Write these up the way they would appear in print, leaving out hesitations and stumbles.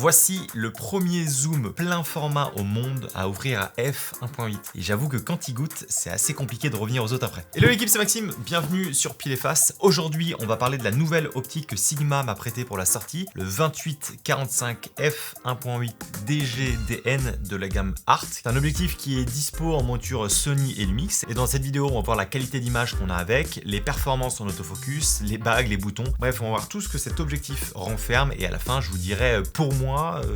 Voici le premier zoom plein format au monde à ouvrir à f1.8. Et j'avoue que quand il goûte, c'est assez compliqué de revenir aux autres après. Hello l'équipe, c'est Maxime, bienvenue sur Pile et Face. Aujourd'hui, on va parler de la nouvelle optique que Sigma m'a prêtée pour la sortie, le 28-45 f1.8 DGDN de la gamme Art. C'est un objectif qui est dispo en monture Sony et Lumix. Et dans cette vidéo, on va voir la qualité d'image qu'on a avec, les performances en autofocus, les bagues, les boutons. Bref, on va voir tout ce que cet objectif renferme et à la fin, je vous dirai pour moi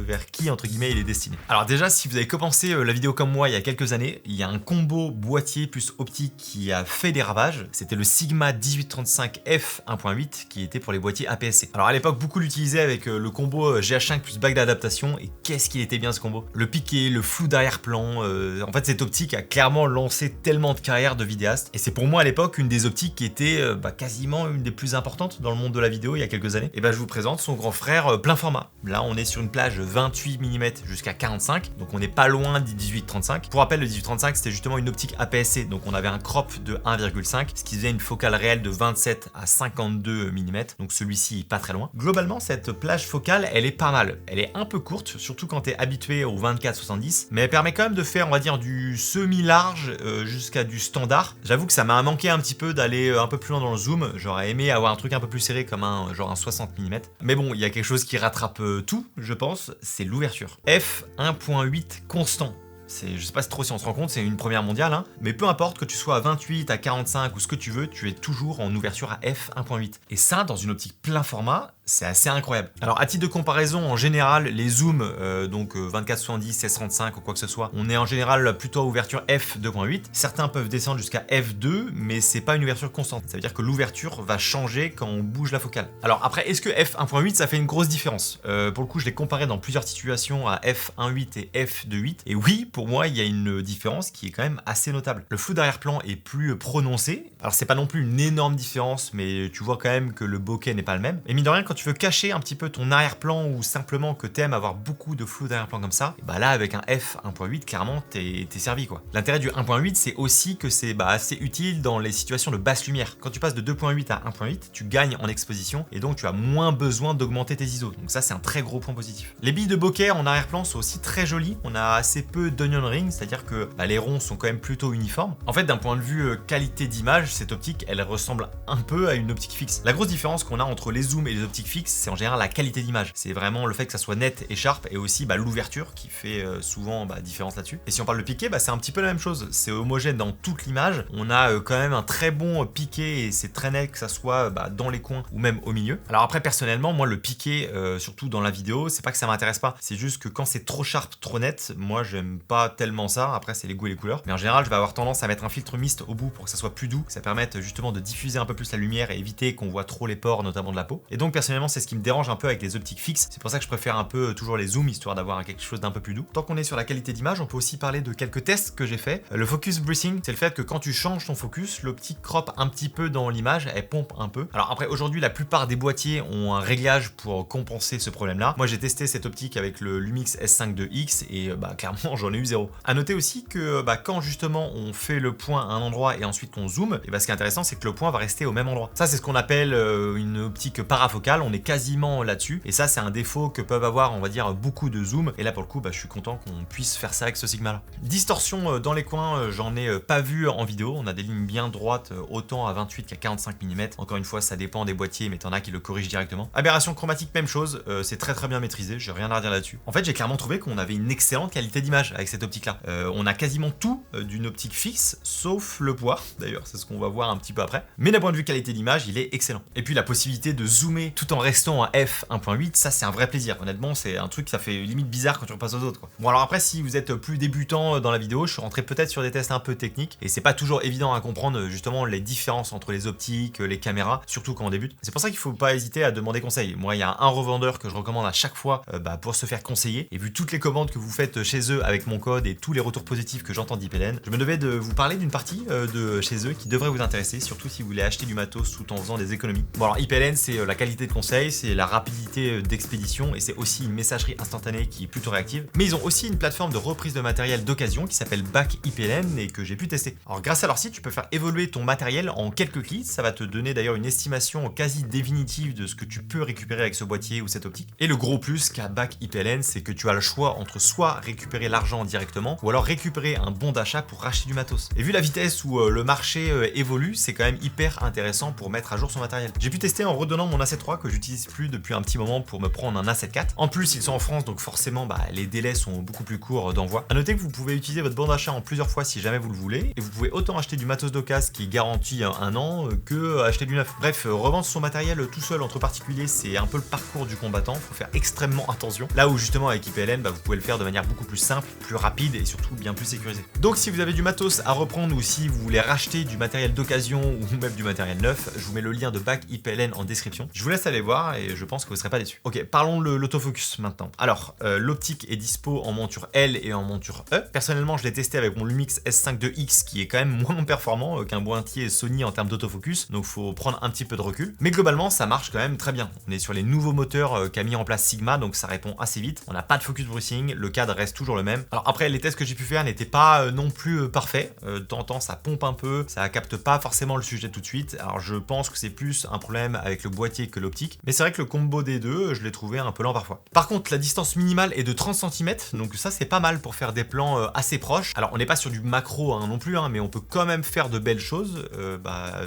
vers qui entre guillemets il est destiné. Alors déjà, si vous avez commencé la vidéo comme moi il y a quelques années, il y a un combo boîtier plus optique qui a fait des ravages. C'était le Sigma 1835 f1.8 qui était pour les boîtiers APS-C. Alors à l'époque, beaucoup l'utilisaient avec le combo GH5 plus bague d'adaptation et qu'est-ce qu'il était bien ce combo. Le piqué, le flou d'arrière-plan, en fait cette optique a clairement lancé tellement de carrières de vidéastes et c'est pour moi à l'époque une des optiques qui était quasiment une des plus importantes dans le monde de la vidéo il y a quelques années. Et je vous présente son grand frère plein format. Là on est sur une plage 28 mm jusqu'à 45, donc on n'est pas loin du 18-35. Pour rappel, le 18-35 c'était justement une optique APS-C, donc on avait un crop de 1,5, ce qui faisait une focale réelle de 27 à 52 mm, donc celui-ci pas très loin. Globalement, cette plage focale, elle est pas mal. Elle est un peu courte, surtout quand tu es habitué au 24-70, mais elle permet quand même de faire, on va dire, du semi-large jusqu'à du standard. J'avoue que ça m'a manqué un petit peu d'aller un peu plus loin dans le zoom. J'aurais aimé avoir un truc un peu plus serré comme un 60 mm. Mais bon, il y a quelque chose qui rattrape tout, je pense, c'est l'ouverture. f1.8 constant. Je sais pas trop si on se rend compte, c'est une première mondiale, hein, mais peu importe que tu sois à 28, à 45 ou ce que tu veux, tu es toujours en ouverture à f1.8. Et ça, dans une optique plein format, c'est assez incroyable. Alors à titre de comparaison, en général, les zooms, donc 24-70, 16-35 ou quoi que ce soit, on est en général plutôt à ouverture f2.8. Certains peuvent descendre jusqu'à f2, mais c'est pas une ouverture constante. Ça veut dire que l'ouverture va changer quand on bouge la focale. Alors après, est-ce que f1.8 ça fait une grosse différence? Pour le coup, je l'ai comparé dans plusieurs situations à f1.8 et f2.8. Et oui, pour moi, il y a une différence qui est quand même assez notable. Le flou d'arrière-plan est plus prononcé. Alors c'est pas non plus une énorme différence, mais tu vois quand même que le bokeh n'est pas le même. Et mine de rien, quand tu veux cacher un petit peu ton arrière-plan ou simplement que t'aimes avoir beaucoup de flou d'arrière-plan comme ça, et là avec un f1.8, clairement t'es servi quoi. L'intérêt du 1.8, c'est aussi que c'est assez utile dans les situations de basse lumière. Quand tu passes de 2.8 à 1.8, tu gagnes en exposition et donc tu as moins besoin d'augmenter tes ISO. Donc ça c'est un très gros point positif. Les billes de bokeh en arrière-plan sont aussi très jolies. On a assez peu d'onion ring, c'est-à-dire que les ronds sont quand même plutôt uniformes. En fait, d'un point de vue qualité d'image, cette optique, elle ressemble un peu à une optique fixe. La grosse différence qu'on a entre les zooms et les optiques fixes, c'est en général la qualité d'image. C'est vraiment le fait que ça soit net et sharp et aussi l'ouverture qui fait souvent différence là-dessus. Et si on parle de piqué, c'est un petit peu la même chose. C'est homogène dans toute l'image. On a quand même un très bon piqué et c'est très net que ça soit dans les coins ou même au milieu. Alors après, personnellement, moi le piqué, surtout dans la vidéo, c'est pas que ça m'intéresse pas. C'est juste que quand c'est trop sharp, trop net, moi j'aime pas tellement ça. Après, c'est les goûts et les couleurs. Mais en général, je vais avoir tendance à mettre un filtre mist au bout pour que ça soit plus doux, que ça permette justement de diffuser un peu plus la lumière et éviter qu'on voit trop les pores, notamment de la peau. Et donc, personnellement, c'est ce qui me dérange un peu avec les optiques fixes. C'est pour ça que je préfère un peu toujours les zooms, histoire d'avoir quelque chose d'un peu plus doux. Tant qu'on est sur la qualité d'image, on peut aussi parler de quelques tests que j'ai fait. Le focus breathing, c'est le fait que quand tu changes ton focus, l'optique crop un petit peu dans l'image, elle pompe un peu. Alors après, aujourd'hui, la plupart des boîtiers ont un réglage pour compenser ce problème-là. Moi, j'ai testé cette optique avec le Lumix S5 2X et clairement, j'en ai eu zéro. À noter aussi que quand justement on fait le point à un endroit et ensuite on zoome, et ce qui est intéressant, c'est que le point va rester au même endroit. Ça, c'est ce qu'on appelle une optique parafocale. On est quasiment là-dessus. Et ça, c'est un défaut que peuvent avoir, on va dire, beaucoup de zoom. Et là, pour le coup, je suis content qu'on puisse faire ça avec ce Sigma-là. Distorsion dans les coins, j'en ai pas vu en vidéo. On a des lignes bien droites, autant à 28 qu'à 45 mm. Encore une fois, ça dépend des boîtiers, mais t'en as qui le corrigent directement. Aberration chromatique, même chose. C'est très très bien maîtrisé. J'ai rien à redire là-dessus. En fait, j'ai clairement trouvé qu'on avait une excellente qualité d'image avec cette optique-là. On a quasiment tout d'une optique fixe, sauf le poids. D'ailleurs, c'est ce qu'on va voir un petit peu après. Mais d'un point de vue qualité d'image, il est excellent. Et puis la possibilité de zoomer tout en restant à f1.8, ça c'est un vrai plaisir. Honnêtement, c'est un truc, ça fait limite bizarre quand tu repasses aux autres, quoi. Bon alors après, si vous êtes plus débutant dans la vidéo, je suis rentré peut-être sur des tests un peu techniques et c'est pas toujours évident à comprendre justement les différences entre les optiques, les caméras, surtout quand on débute. C'est pour ça qu'il faut pas hésiter à demander conseil. Moi, il y a un revendeur que je recommande à chaque fois pour se faire conseiller. Et vu toutes les commandes que vous faites chez eux avec mon code et tous les retours positifs que j'entends d'IPLN, je me devais de vous parler d'une partie de chez eux qui devrait vous intéresser, surtout si vous voulez acheter du matos tout en faisant des économies. Bon alors IPLN, c'est la qualité de conseil, c'est la rapidité d'expédition et c'est aussi une messagerie instantanée qui est plutôt réactive. Mais ils ont aussi une plateforme de reprise de matériel d'occasion qui s'appelle BackIPLN et que j'ai pu tester. Alors grâce à leur site, tu peux faire évoluer ton matériel en quelques clics. Ça va te donner d'ailleurs une estimation quasi définitive de ce que tu peux récupérer avec ce boîtier ou cette optique. Et le gros plus qu'a BackIPLN, c'est que tu as le choix entre soit récupérer l'argent directement ou alors récupérer un bon d'achat pour racheter du matos. Et vu la vitesse où le marché évolue, c'est quand même hyper intéressant pour mettre à jour son matériel. J'ai pu tester en redonnant mon A7 III que j'utilise plus depuis un petit moment pour me prendre un A7 IV. En plus, ils sont en France, donc forcément, les délais sont beaucoup plus courts d'envoi. À noter que vous pouvez utiliser votre bon d'achat en plusieurs fois si jamais vous le voulez, et vous pouvez autant acheter du matos d'occasion qui est garanti un an que acheter du neuf. Bref, revendre son matériel tout seul entre particuliers, c'est un peu le parcours du combattant. Faut faire extrêmement attention. Là où justement avec IPLN, vous pouvez le faire de manière beaucoup plus simple, plus rapide et surtout bien plus sécurisée. Donc si vous avez du matos à reprendre ou si vous voulez racheter du matériel d'occasion ou même du matériel neuf, je vous mets le lien de BackIPLN en description. Je vous laisse aller voir et je pense que vous ne serez pas déçus. Ok, parlons de l'autofocus maintenant. Alors, l'optique est dispo en monture L et en monture E. Personnellement, je l'ai testé avec mon Lumix S5 2X qui est quand même moins performant qu'un boîtier Sony en termes d'autofocus, donc faut prendre un petit peu de recul. Mais globalement, ça marche quand même très bien. On est sur les nouveaux moteurs qu'a mis en place Sigma, donc ça répond assez vite. On n'a pas de focus brushing, le cadre reste toujours le même. Alors après, les tests que j'ai pu faire n'étaient pas non plus parfaits. De temps en temps, ça pompe un peu, ça capte pas forcément le sujet tout de suite. Alors je pense que c'est plus un problème avec le boîtier que l'optique. Mais c'est vrai que le combo des deux, je l'ai trouvé un peu lent parfois. Par contre, la distance minimale est de 30 cm, donc ça c'est pas mal pour faire des plans assez proches. Alors on n'est pas sur du macro non plus, mais on peut quand même faire de belles choses.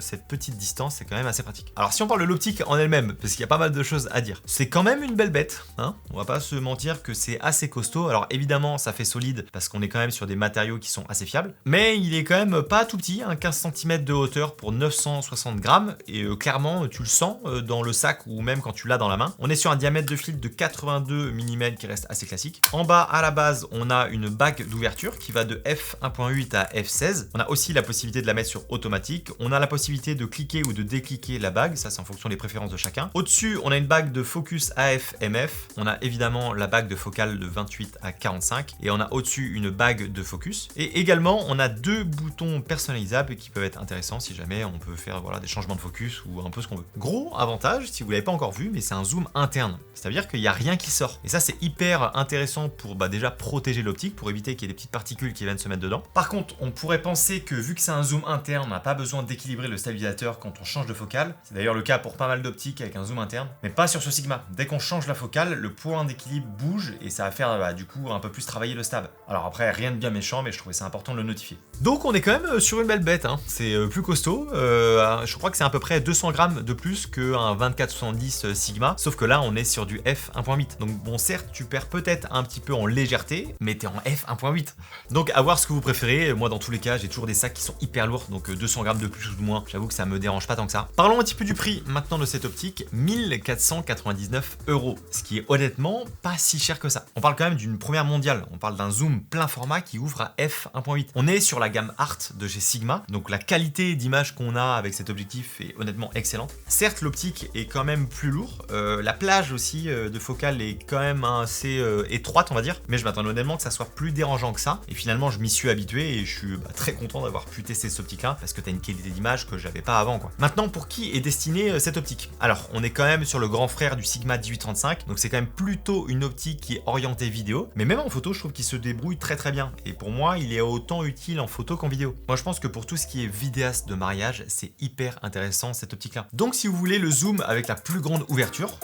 Cette petite distance, c'est quand même assez pratique. Alors si on parle de l'optique en elle-même, parce qu'il y a pas mal de choses à dire, c'est quand même une belle bête, hein. On va pas se mentir que c'est assez costaud. Alors évidemment, ça fait solide parce qu'on est quand même sur des matériaux qui sont assez fiables, mais il est quand même pas tout petit, 15 cm de hauteur pour 960 grammes, et clairement tu le sens dans le sac ou même quand tu l'as dans la main. On est sur un diamètre de fil de 82 mm qui reste assez classique. En bas à la base, on a une bague d'ouverture qui va de f1.8 à f16. On a aussi la possibilité de la mettre sur automatique. On a la possibilité de cliquer ou de décliquer la bague, ça c'est en fonction des préférences de chacun. Au-dessus, on a une bague de focus AF/MF. On a évidemment la bague de focale de 28 à 45 et on a au-dessus une bague de focus. Et également, on a deux boutons personnalisables qui peuvent être intéressants si jamais on peut faire des changements de focus ou un peu ce qu'on veut. Gros avantage, si vous l'avez pas encore vu, mais c'est un zoom interne. C'est-à-dire qu'il n'y a rien qui sort. Et ça, c'est hyper intéressant pour déjà protéger l'optique, pour éviter qu'il y ait des petites particules qui viennent se mettre dedans. Par contre, on pourrait penser que vu que c'est un zoom interne, on n'a pas besoin d'équilibrer le stabilisateur quand on change de focale. C'est d'ailleurs le cas pour pas mal d'optiques avec un zoom interne, mais pas sur ce Sigma. Dès qu'on change la focale, le point d'équilibre bouge et ça va faire du coup un peu plus travailler le stab. Alors après, rien de bien méchant, mais je trouvais ça important de le notifier. Donc on est quand même sur une belle bête, c'est plus costaud. Je crois que c'est à peu près 200 grammes de plus qu'un 24-70 Sigma, sauf que là on est sur du f1.8. Donc bon, certes, tu perds peut-être un petit peu en légèreté, mais t'es en f1.8. Donc à voir ce que vous préférez. Moi dans tous les cas, j'ai toujours des sacs qui sont hyper lourds, donc 200 grammes de plus ou de moins, j'avoue que ça me dérange pas tant que ça. Parlons un petit peu du prix maintenant de cette optique, 1499 €, ce qui est honnêtement pas si cher que ça. On parle quand même d'une première mondiale, on parle d'un zoom plein format qui ouvre à f1.8. On est sur la gamme Art de chez Sigma, donc la qualité d'image qu'on a avec cet objectif est honnêtement excellente. Certes, l'optique est quand même plus lourd, la plage aussi de focale est quand même assez étroite on va dire, mais je m'attendais honnêtement que ça soit plus dérangeant que ça, et finalement je m'y suis habitué et je suis très content d'avoir pu tester cette optique là, parce que t'as une qualité d'image que j'avais pas avant quoi. Maintenant, pour qui est destinée cette optique? Alors, on est quand même sur le grand frère du Sigma 1835, donc c'est quand même plutôt une optique qui est orientée vidéo, mais même en photo, je trouve qu'il se débrouille très très bien, et pour moi, il est autant utile en photo qu'en vidéo. Moi, je pense que pour tout ce qui est vidéaste de mariage, c'est hyper intéressant cette optique-là. Donc, si vous voulez le zoom avec la plus grande ouverture,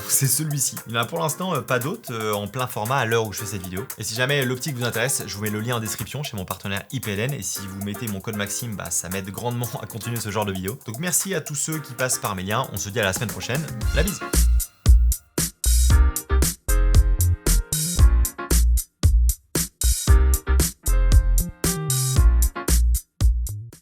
c'est celui-ci. Il n'y en a pour l'instant pas d'autres en plein format à l'heure où je fais cette vidéo. Et si jamais l'optique vous intéresse, je vous mets le lien en description chez mon partenaire IPLN, et si vous mettez mon code Maxime, ça m'aide grandement à continuer ce genre de vidéo. Donc merci à tous ceux qui passent par mes liens, on se dit à la semaine prochaine, la bise.